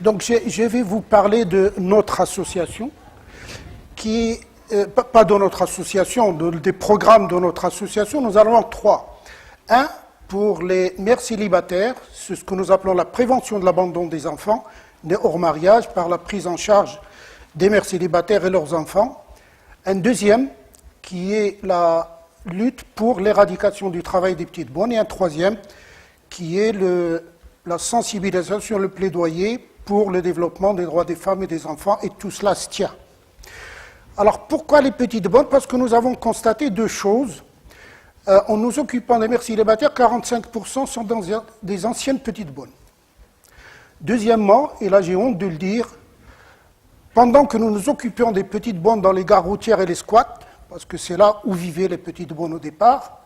Donc je vais vous parler de notre association, qui, pas de notre association, des programmes de notre association. Nous en avons trois. Un, pour les mères célibataires, c'est ce que nous appelons la prévention de l'abandon des enfants nés hors mariage par la prise en charge des mères célibataires et leurs enfants. Un deuxième, qui est la lutte pour l'éradication du travail des petites bonnes. Et un troisième, qui est la sensibilisation, le plaidoyer pour le développement des droits des femmes et des enfants, et tout cela se tient. Alors pourquoi les petites bonnes? Parce que nous avons constaté deux choses. En nous occupant des mères célibataires, 45% sont dans des anciennes petites bonnes. Deuxièmement, et là j'ai honte de le dire, pendant que nous nous occupions des petites bonnes dans les gares routières et les squats, parce que c'est là où vivaient les petites bonnes au départ,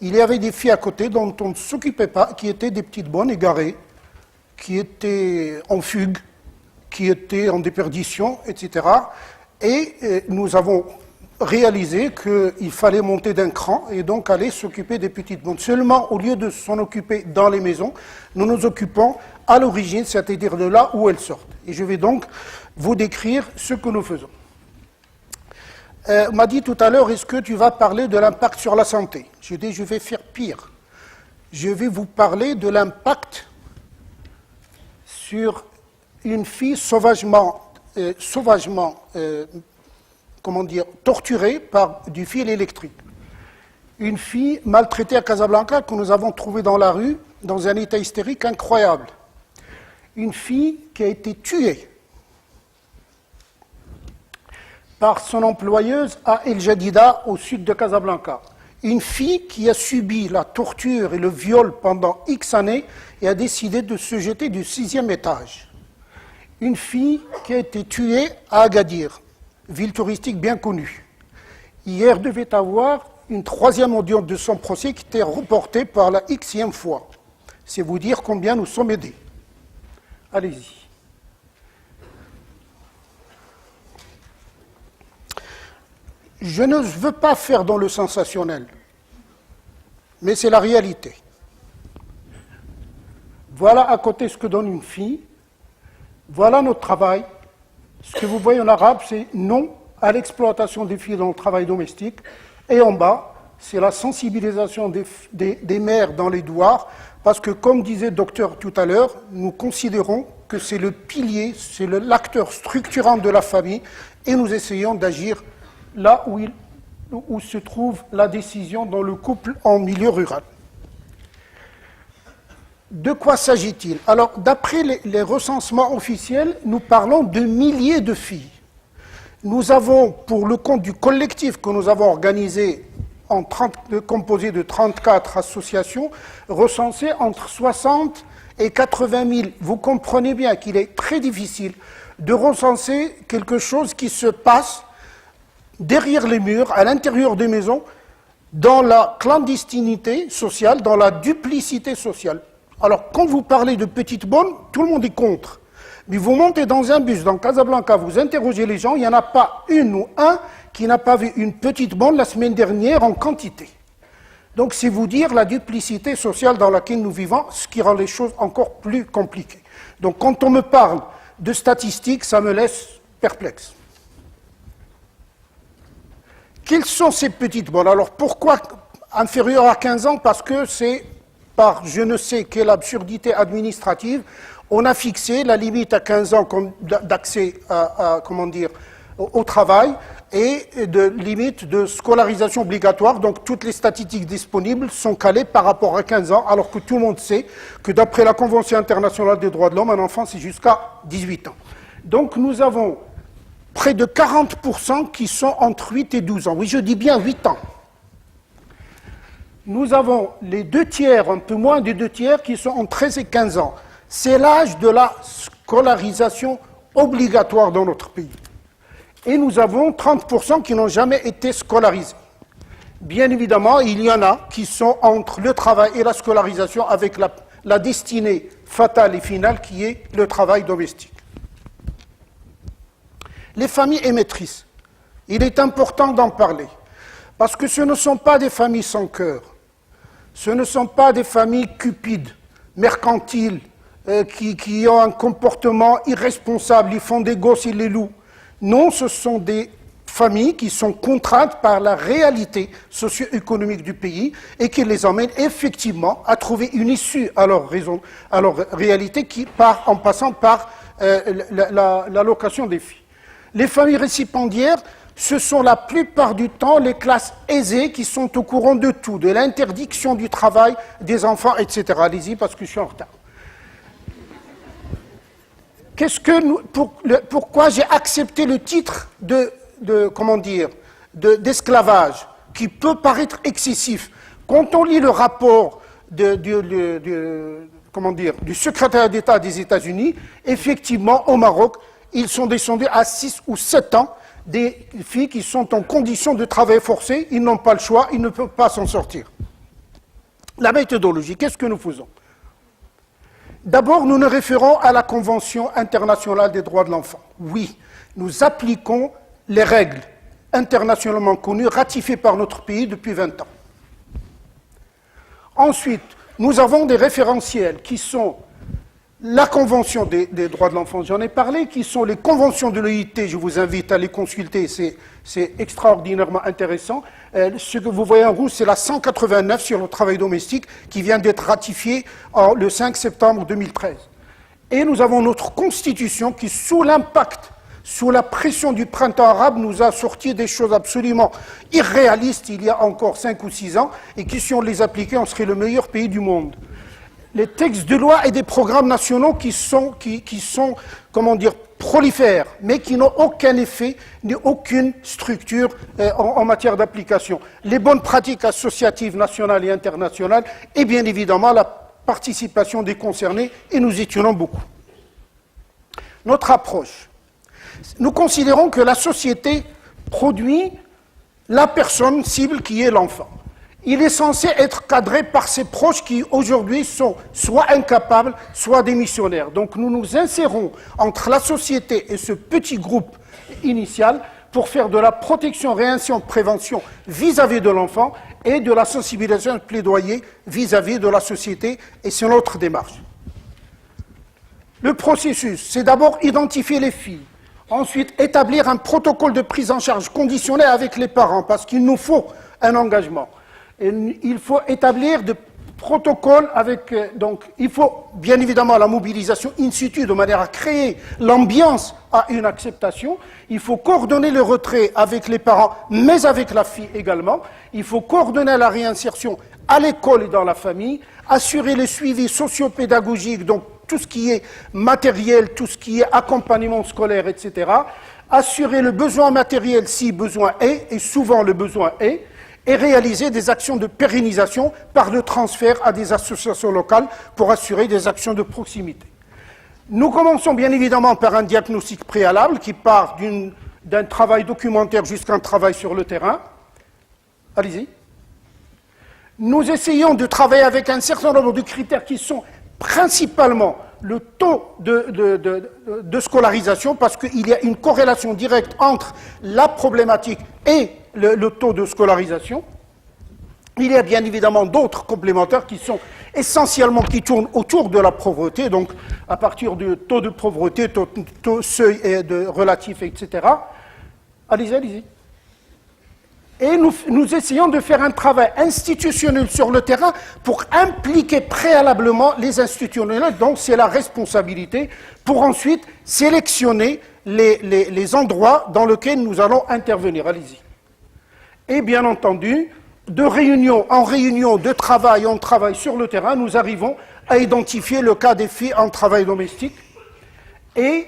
il y avait des filles à côté dont on ne s'occupait pas, qui étaient des petites bonnes égarées, qui étaient en fugue, qui étaient en déperdition, etc. Et nous avons réalisé qu'il fallait monter d'un cran et donc aller s'occuper des petites bonnes. Seulement, au lieu de s'en occuper dans les maisons, nous nous occupons à l'origine, c'est-à-dire de là où elles sortent. Et je vais donc vous décrire ce que nous faisons. On m'a dit tout à l'heure, est-ce que tu vas parler de l'impact sur la santé? J'ai dit, je vais faire pire. Je vais vous parler de l'impact sur une fille sauvagement torturée par du fil électrique. Une fille maltraitée à Casablanca que nous avons trouvée dans la rue, dans un état hystérique incroyable. Une fille qui a été tuée par son employeuse à El Jadida, au sud de Casablanca. Une fille qui a subi la torture et le viol pendant X années et a décidé de se jeter du 6e étage. Une fille qui a été tuée à Agadir, ville touristique bien connue. Hier devait avoir une 3e audience de son procès qui était reportée par la Xème fois. C'est vous dire combien nous sommes aidés. Allez-y. Je ne veux pas faire dans le sensationnel, mais c'est la réalité. Voilà à côté ce que donne une fille, voilà notre travail. Ce que vous voyez en arabe, c'est non à l'exploitation des filles dans le travail domestique. Et en bas, c'est la sensibilisation des mères dans les douars, parce que comme disait le docteur tout à l'heure, nous considérons que c'est le pilier, c'est l'acteur structurant de la famille, et nous essayons d'agir là où se trouve la décision dans le couple en milieu rural. De quoi s'agit-il? Alors, d'après les recensements officiels, nous parlons de milliers de filles. Nous avons, pour le compte du collectif que nous avons organisé, composé de 34 associations, recensé entre 60 et 80 000. Vous comprenez bien qu'il est très difficile de recenser quelque chose qui se passe derrière les murs, à l'intérieur des maisons, dans la clandestinité sociale, dans la duplicité sociale. Alors, quand vous parlez de petites bonnes, tout le monde est contre. Mais vous montez dans un bus, dans Casablanca, vous interrogez les gens, il n'y en a pas une ou un qui n'a pas vu une petite bonne la semaine dernière en quantité. Donc, c'est vous dire la duplicité sociale dans laquelle nous vivons, ce qui rend les choses encore plus compliquées. Donc, quand on me parle de statistiques, ça me laisse perplexe. Quelles sont ces petites bonnes? Alors pourquoi inférieures à 15 ans? Parce que c'est par je ne sais quelle absurdité administrative, on a fixé la limite à 15 ans d'accès au travail et de limite de scolarisation obligatoire. Donc toutes les statistiques disponibles sont calées par rapport à 15 ans, alors que tout le monde sait que d'après la Convention internationale des droits de l'homme, un enfant c'est jusqu'à 18 ans. Donc nous avons près de 40% qui sont entre 8 et 12 ans. Oui, je dis bien 8 ans. Nous avons les 2 tiers, un peu moins des 2 tiers, qui sont entre 13 et 15 ans. C'est l'âge de la scolarisation obligatoire dans notre pays. Et nous avons 30% qui n'ont jamais été scolarisés. Bien évidemment, il y en a qui sont entre le travail et la scolarisation avec la destinée fatale et finale qui est le travail domestique. Les familles émettrices, il est important d'en parler, parce que ce ne sont pas des familles sans cœur, ce ne sont pas des familles cupides, mercantiles, qui ont un comportement irresponsable, ils font des gosses, ils les louent. Non, ce sont des familles qui sont contraintes par la réalité socio-économique du pays et qui les emmènent effectivement à trouver une issue à leur réalité en passant par l'allocation des filles. Les familles récipiendaires, ce sont la plupart du temps les classes aisées qui sont au courant de tout, de l'interdiction du travail des enfants, etc. Allez-y parce que je suis en retard. Pourquoi j'ai accepté le titre d'esclavage, qui peut paraître excessif? Quand on lit le rapport du secrétaire d'État des États-Unis, effectivement, au Maroc, ils sont descendus à 6 ou 7 ans des filles qui sont en condition de travail forcé, ils n'ont pas le choix, ils ne peuvent pas s'en sortir. La méthodologie, qu'est-ce que nous faisons? D'abord, nous nous référons à la Convention internationale des droits de l'enfant. Oui, nous appliquons les règles internationalement connues, ratifiées par notre pays depuis 20 ans. Ensuite, nous avons des référentiels qui sont la Convention des droits de l'enfant, j'en ai parlé, qui sont les conventions de l'OIT, je vous invite à les consulter, c'est extraordinairement intéressant. Ce que vous voyez en rouge, c'est la 189 sur le travail domestique qui vient d'être ratifiée le 5 septembre 2013. Et nous avons notre Constitution qui, sous l'impact, sous la pression du printemps arabe, nous a sorti des choses absolument irréalistes il y a encore 5 ou 6 ans, et qui, si on les appliquait, on serait le meilleur pays du monde. Les textes de loi et des programmes nationaux qui sont prolifèrent, mais qui n'ont aucun effet ni aucune structure en matière d'application. Les bonnes pratiques associatives nationales et internationales, et bien évidemment la participation des concernés, et nous y tenons beaucoup. Notre approche. Nous considérons que la société produit la personne cible qui est l'enfant. Il est censé être cadré par ses proches qui, aujourd'hui, sont soit incapables, soit démissionnaires. Donc nous nous insérons entre la société et ce petit groupe initial pour faire de la protection, réinsertion, prévention vis-à-vis de l'enfant et de la sensibilisation et plaidoyer vis-à-vis de la société, et c'est notre démarche. Le processus, c'est d'abord identifier les filles. Ensuite, établir un protocole de prise en charge conditionné avec les parents, parce qu'il nous faut un engagement. Et il faut établir des protocoles avec... donc, il faut bien évidemment la mobilisation in situ, de manière à créer l'ambiance à une acceptation. Il faut coordonner le retrait avec les parents, mais avec la fille également. Il faut coordonner la réinsertion à l'école et dans la famille, assurer le suivi socio-pédagogique, donc tout ce qui est matériel, tout ce qui est accompagnement scolaire, etc. Assurer le besoin matériel si besoin est, et souvent le besoin est, et réaliser des actions de pérennisation par le transfert à des associations locales pour assurer des actions de proximité. Nous commençons bien évidemment par un diagnostic préalable qui part d'un travail documentaire jusqu'à un travail sur le terrain. Allez-y. Nous essayons de travailler avec un certain nombre de critères qui sont principalement le taux de scolarisation, parce qu'il y a une corrélation directe entre la problématique et le taux de scolarisation. Il y a bien évidemment d'autres complémentaires qui sont essentiellement, qui tournent autour de la pauvreté, donc à partir du taux de pauvreté, taux seuil relatif, etc. Allez-y. Et nous essayons de faire un travail institutionnel sur le terrain pour impliquer préalablement les institutionnels, donc c'est la responsabilité, pour ensuite sélectionner les endroits dans lesquels nous allons intervenir. Allez-y. Et bien entendu, de réunion en réunion, de travail en travail sur le terrain, nous arrivons à identifier le cas des filles en travail domestique. Et,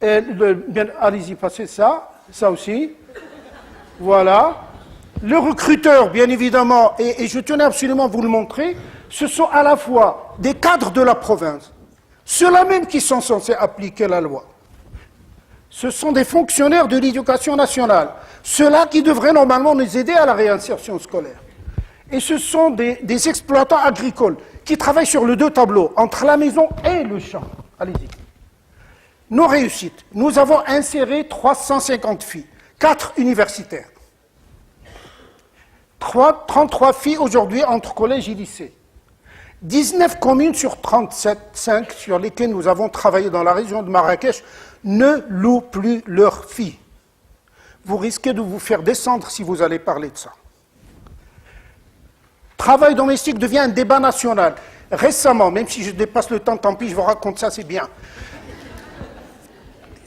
allez-y, passez ça aussi. Voilà. Le recruteur, bien évidemment, et je tenais absolument à vous le montrer, ce sont à la fois des cadres de la province, ceux-là même qui sont censés appliquer la loi. Ce sont des fonctionnaires de l'éducation nationale, ceux-là qui devraient normalement nous aider à la réinsertion scolaire. Et ce sont des exploitants agricoles qui travaillent sur les deux tableaux, entre la maison et le champ. Allez-y. Nos réussites. Nous avons inséré 350 filles, 4 universitaires. 33 filles aujourd'hui entre collège et lycée. 19 communes sur 37, 5 sur lesquelles nous avons travaillé dans la région de Marrakech ne louent plus leurs filles. Vous risquez de vous faire descendre si vous allez parler de ça. Travail domestique devient un débat national. Récemment, même si je dépasse le temps, tant pis, je vous raconte ça, c'est bien.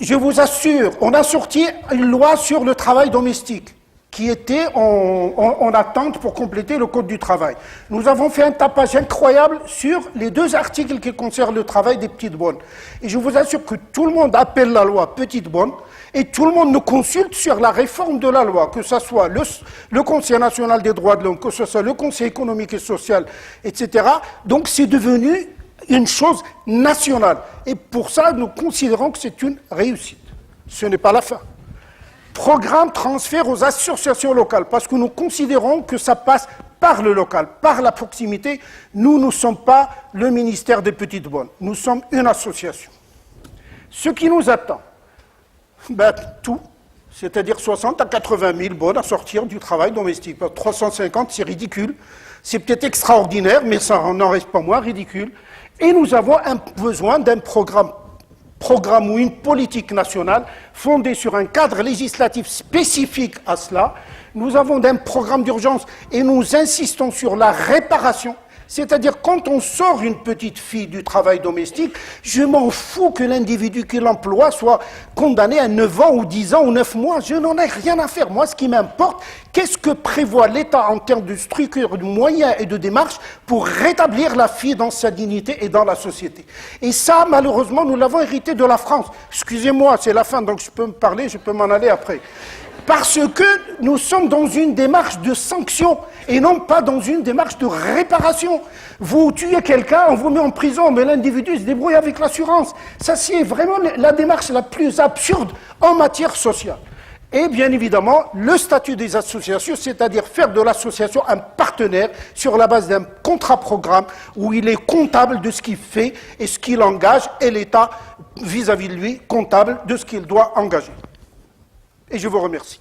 Je vous assure, on a sorti une loi sur le travail domestique qui était en attente pour compléter le Code du travail. Nous avons fait un tapage incroyable sur les 2 articles qui concernent le travail des petites bonnes. Et je vous assure que tout le monde appelle la loi petite bonne et tout le monde nous consulte sur la réforme de la loi, que ce soit le Conseil national des droits de l'homme, que ce soit le Conseil économique et social, etc. Donc c'est devenu une chose nationale. Et pour ça, nous considérons que c'est une réussite. Ce n'est pas la fin. Programme transfert aux associations locales, parce que nous considérons que ça passe par le local, par la proximité. Nous ne sommes pas le ministère des Petites Bonnes, nous sommes une association. Ce qui nous attend, tout, c'est-à-dire 60 à 80 000 bonnes à sortir du travail domestique. 350, c'est ridicule, c'est peut-être extraordinaire, mais ça n'en reste pas moins ridicule. Et nous avons besoin d'un programme ou une politique nationale fondée sur un cadre législatif spécifique à cela. Nous avons un programme d'urgence et nous insistons sur la réparation. C'est-à-dire, quand on sort une petite fille du travail domestique, je m'en fous que l'individu qui l'emploie soit condamné à 9 ans ou 10 ans ou 9 mois. Je n'en ai rien à faire. Moi, ce qui m'importe, qu'est-ce que prévoit l'État en termes de structure, de moyens et de démarches pour rétablir la fille dans sa dignité et dans la société. Et ça, malheureusement, nous l'avons hérité de la France. Excusez-moi, c'est la fin, donc je peux me parler, je peux m'en aller après. Parce que nous sommes dans une démarche de sanction et non pas dans une démarche de réparation. Vous tuez quelqu'un, on vous met en prison, mais l'individu se débrouille avec l'assurance. Ça, c'est vraiment la démarche la plus absurde en matière sociale. Et bien évidemment, le statut des associations, c'est-à-dire faire de l'association un partenaire sur la base d'un contrat-programme où il est comptable de ce qu'il fait et ce qu'il engage, et l'État, vis-à-vis de lui, comptable de ce qu'il doit engager. Et je vous remercie.